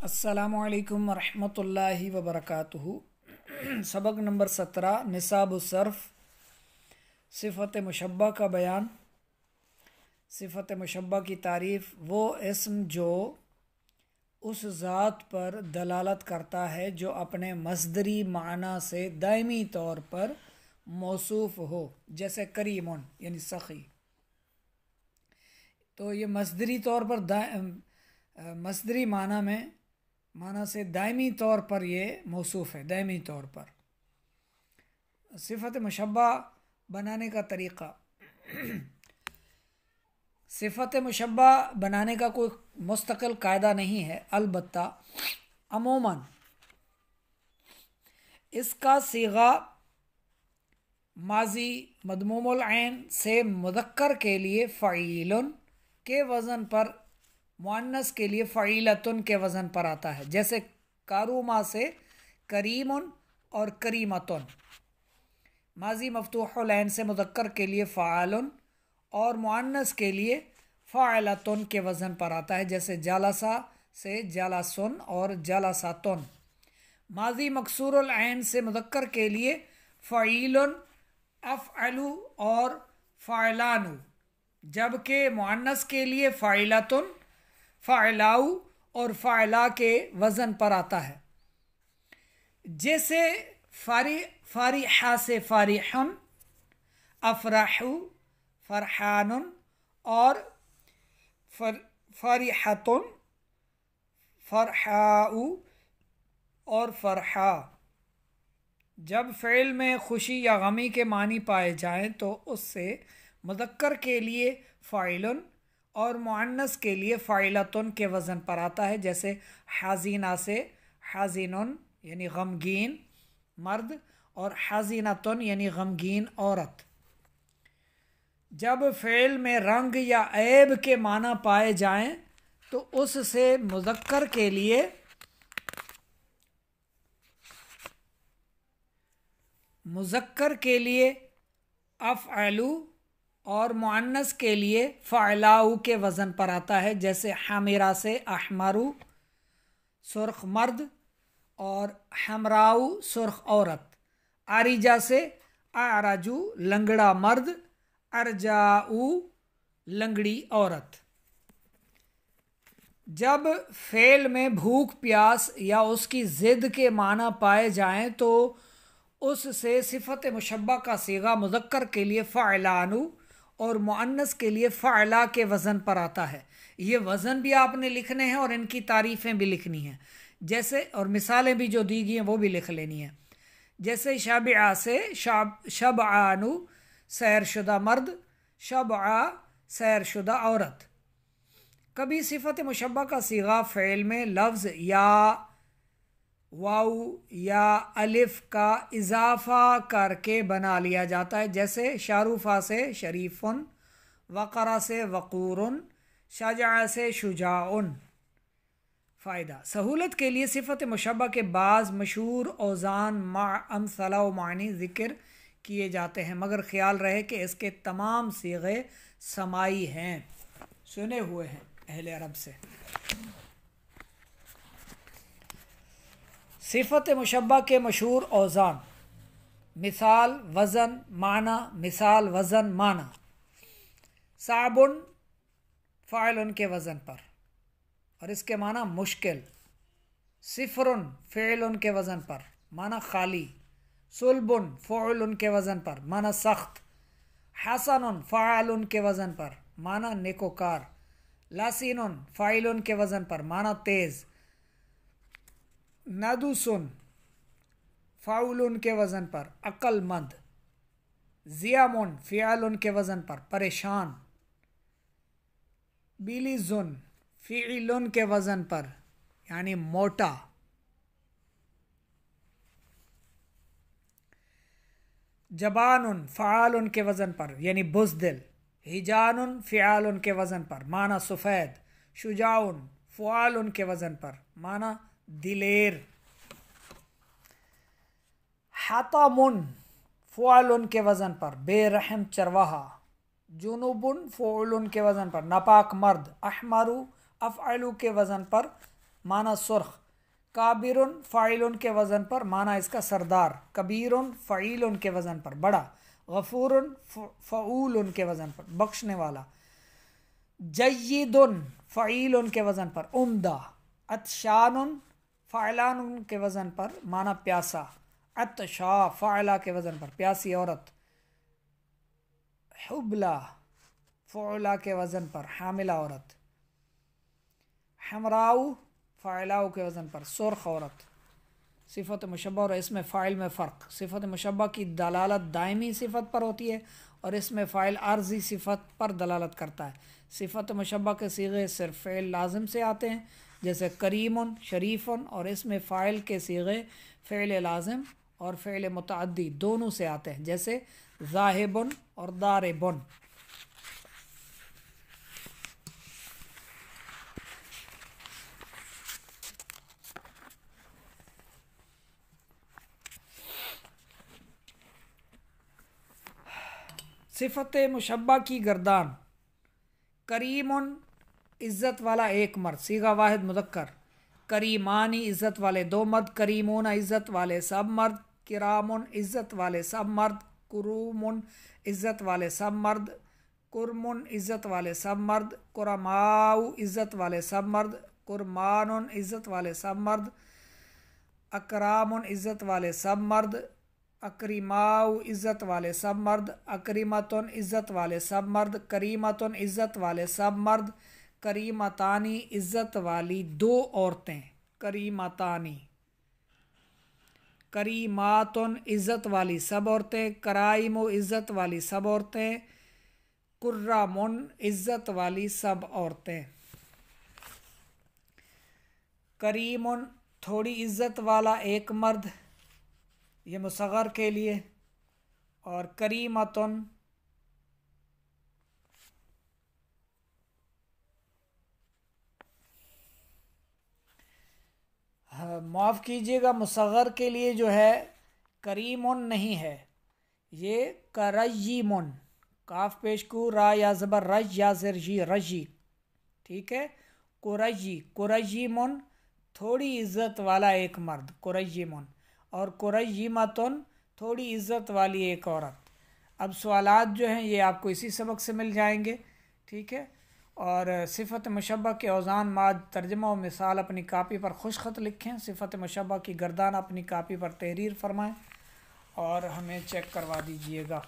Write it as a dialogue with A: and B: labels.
A: अस्सलामुअलैकुम वरहमतुल्लाहि वबरकातुहू। सबक नंबर 17 निसाबुस्सर्फ़। सिफ़त मुशब्बा का बयान। सिफ़त मुशब्बा की तारीफ़ वो इस्म जो उस ज़ात पर दलालत करता है जो अपने मस्दरी माना से दायमी तौर पर मौसूफ़ हो, जैसे करीमुन यानी सखी। तो ये मस्दरी तौर पर मस्दरी माना से दायमी तौर पर ये मौसूफ़ है। दायमी तौर पर सिफ़त मुशब्बा बनाने का तरीक़ा। सिफ़त मुशब्बा बनाने का कोई मुस्तक़िल कायदा नहीं है, अलबत्ता अमूमन इसका सीगा माजी मदमूमुल ऐन से मुज़क्कर के लिए फ़ईलुन के वज़न पर, मुअन्नस के लिए फ़ईलतुन के वज़न पर आता है, जैसे कारूमा से करीमुन और करीमतुन। माजी मफ्तूहुल ऐन से मुज़क्कर के लिए फ़आलुन और मुअन्नस के लिए फ़ाइलतुन के वज़न पर आता है, जैसे जालसा से जालसुन और जालसातुन। माजी मकसूरुल ऐन से मुज़क्कर के लिए फ़ईलुन, अफ़अलु और फ़ाइलानु, जबकि मुअन्नस के लिए फ़ाइलतुन, फ़ाइलाउ और फ़ाइला के वज़न पर आता है, जैसे फ़ारिहा से फ़ारिहुन, अफ़राहु फ़रहानुन और फ़ारिहतुन, फ़रहाउ और फ़रहा। जब फ़ेल में खुशी या गमी के मानी पाए जाएं तो उससे मुज़क्कर के लिए फ़ाइलुन और मुअन्नस के लिए फ़ाइलतुन के वज़न पर आता है, जैसे हाज़िना से हाज़िनुन यानी गमगीन मर्द और हाज़िनतुन यानी गमगीन औरत। जब फ़ेल में रंग या ऐब के माना पाए जाएं तो उससे मुज़क्कर के लिए अफ़अलु और मुअन्नस के लिए फ़अलाउ के वज़न पर आता है, जैसे हमीरा से अहमरु सुर्ख मर्द और हमराउ सुर्ख औरत। आरिजा से आरजू लंगड़ा मर्द, अरजाऊ लंगड़ी औरत। जब फ़ेल में भूख प्यास या उसकी ज़िद के माना पाए जाएं तो उससे सिफ़त मुशब्बा का सीगा मुज़क्कर के लिए फ़अलानु और मुअन्नस के लिए फ़अला के वज़न पर आता है। ये वज़न भी आपने लिखने हैं और इनकी तारीफ़ें भी लिखनी हैं, जैसे, और मिसालें भी जो दी गई हैं वो भी लिख लेनी है। जैसे शबआ से शबआनु सैरशुदा मर्द, शबआ सैरशुदा औरत। कभी सिफ़त मुशब्बा का सीगा फ़ेल में लफ्ज़ या वाऊ या अलिफ का इजाफ़ा करके बना लिया जाता है, जैसे शारूफ़ा से शरीफ़ुन, वक़रा से वक़ूरुन, शजा से शुजाउन। फ़ायदा: सहूलत के लिए सिफ़त मुशब्बा के बाज़ मशहूर औज़ान अमसला व मानी ज़िक्र किए जाते हैं, मगर ख़याल रहे कि इसके तमाम सीगे समाई हैं, सुने हुए हैं अहले अरब से। सिफ़त मुशब्बा के मशहूर औज़ान: मिसाल वज़न माना, मिसाल वज़न माना। साबुन फ़ाइलुन के वज़न पर और इसके माना मुश्किल। सिफ़रुन फ़ेलुन के वज़न पर, माना खाली। सुल्बुन फ़ुअलुन के वज़न पर, माना सख्त। हसनुन फ़ाअलुन के वज़न पर, माना नेकोकार। लासीनुन फ़ाइलुन के वज़न पर, माना तेज़। नदुसुन फ़ाउलुन के वज़न पर, अक्लमंद। ज़ियामुन फ़ियालुन के वज़न पर, परेशान। बिलिजुन फ़िइलुन के वज़न पर यानी मोटा। जबानुन फ़आलुन के वज़न पर यानी बुज़दिल। हिजानुन फ़िआलुन के वज़न पर, माना सफ़ेद। शुजाउन फ़ुआलुन के वज़न पर, माना दिलेर। हतमुन फ़ुआलुन के वज़न पर, बेरहम चरवाहा। जुनूबुन फ़ुअलुन के वज़न पर, नापाक मर्द। अहमरु अफ़अलु के वज़न पर, माना सुर्ख। काबिरुन फ़ाइलुन के वज़न पर, माना इसका सरदार। कबीरुन फ़ईलुन के वज़न पर बड़ा। गफूरुन फ़ऊलुन के वज़न पर बख्शने वाला। जय्यिदुन फ़ईलुन के वज़न पर उम्दा। अतशानुन फ़ाइलानुन के वज़न पर, माना प्यासा। अतशा फ़ाइला के वज़न पर प्यासी औरत। हुबला फ़ुअला के वज़न पर हामिला औरत। हमराउ फ़ाइलाउ के वज़न पर सुर्ख औरत। सिफ़त मुशब्बा और इसमें फ़ाइल में फ़र्क। सिफ़त मुशब्बा की दलालत दायमी सिफ़त पर होती है और इसमें फ़ाइल आर्ज़ी सिफ़त पर दलालत करता है। सिफ़त मुशब्बा के सीगे सिर्फ फ़ेल लाज़िम से आते हैं, जैसे करीमुन शरीफुन, और इसमें फ़ाइल के सीगे फ़ेल लाज़िम और फ़ेल मुतअद्दी दोनों से आते हैं, जैसे ज़ाहिबुन और दारिबुन। सिफ़त मुशब्बा की गर्दान। करीमुन इज़्ज़त वाला एक मर्द, सीगा वाहिद मुज़क्कर। करीमानी इज़्ज़त वाले दो मर्द। करीमून इज़्ज़त वाले सब मर्द। किरामुन इज़्ज़त वाले सब मर्द। कुरूमुन इज़्ज़त वाले सब मर्द। कुरमुन इज़्ज़त वाले सब मर्द। कुरमाऊ इज़्ज़त वाले सब मर्द। कुरमानुन इज़्ज़त वाले सब मर्द। अकरामुन इज़्ज़त वाले सब मर्द। अकरीमाउ इज़्ज़त वाले सब मर्द। अकरीमतुन इज़्ज़त वाले सब मर्द। करीमतुन इज़्ज़त वाले सब मर्द। करीमतानी इज़्ज़त वाली दो औरतें। करीमतानी। करीमातुन इज़्ज़त वाली सब औरतें। कराइमु इज़्ज़त वाली सब औरतें। कुर्रामुन इज़्ज़त वाली सब औरतें। करीमुन थोड़ी इज़्ज़त वाला एक मर्द, ये मुसग़र के लिए। और करीमतुन माफ़ कीजिएगा, मुसग़र के लिए जो है करीमुन नहीं है, ये करय्यिमुन। काफ पेशकू रा या ज़बर रज या ज़रजी रजी, ठीक है। कुरय्यी कुरय्यिमुन थोड़ी इज़्ज़त वाला एक मर्द, कुरय्यिमुन। और कुरय्यिमतुन थोड़ी इज़्ज़त वाली एक औरत। अब सवालात जो हैं ये आपको इसी सबक से मिल जाएंगे, ठीक है। और सिफ़त मुशब्बा के औज़ान माद तर्जमा और मिसाल अपनी कापी पर खुश ख़त लिखें। सिफ़त मुशब्बा की गर्दान अपनी कापी पर तहरीर फरमाएं और हमें चेक करवा दीजिएगा।